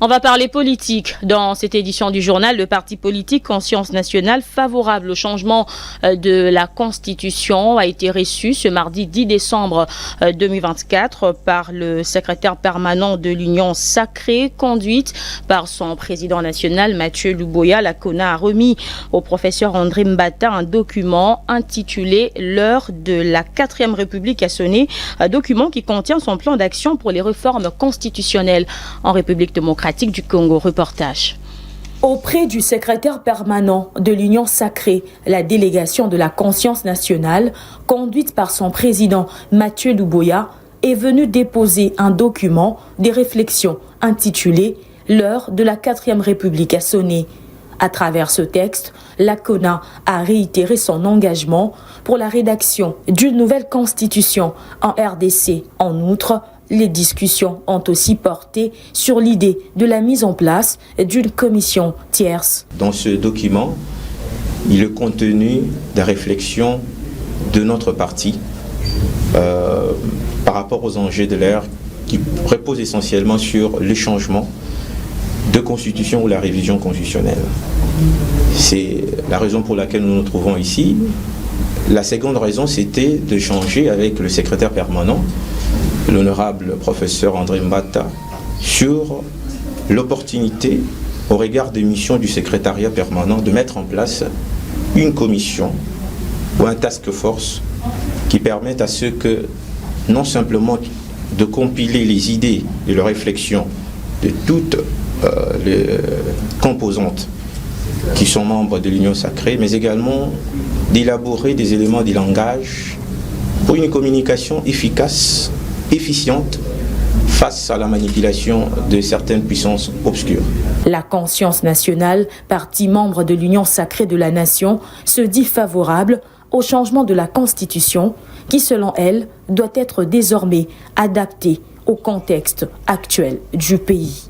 On va parler politique. Dans cette édition du journal, le parti politique Conscience Nationale, favorable au changement de la Constitution, a été reçu ce mardi 10 décembre 2024 par le secrétaire permanent de l'Union Sacrée, conduite par son président national Mathieu Luboya. La CONA a remis au professeur André Mbata un document intitulé « L'heure de la 4e République a sonné », un document qui contient son plan d'action pour les réformes constitutionnelles en République démocratique du Congo. Reportage. Auprès du secrétaire permanent de l'Union Sacrée, la délégation de la Conscience Nationale, conduite par son président Mathieu Luboya, est venue déposer un document des réflexions intitulé « L'heure de la 4e République a sonné ». À travers ce texte, la CONA a réitéré son engagement pour la rédaction d'une nouvelle constitution en RDC. En outre, les discussions ont aussi porté sur l'idée de la mise en place d'une commission tierce. Dans ce document, il est contenu des réflexions de notre parti par rapport aux enjeux de l'ère qui reposent essentiellement sur le changement de constitution ou la révision constitutionnelle. C'est la raison pour laquelle nous nous trouvons ici. La seconde raison, c'était de changer avec le secrétaire permanent, l'honorable professeur André Mbata, sur l'opportunité, au regard des missions du secrétariat permanent, de mettre en place une commission ou un task force qui permette à ceux que, non simplement de compiler les idées et les réflexions de toutes les composantes qui sont membres de l'Union Sacrée, mais également d'élaborer des éléments de langage pour une communication efficace, efficiente, face à la manipulation de certaines puissances obscures. La Conscience Nationale, parti membre de l'Union Sacrée de la Nation, se dit favorable au changement de la Constitution qui, selon elle, doit être désormais adapté au contexte actuel du pays.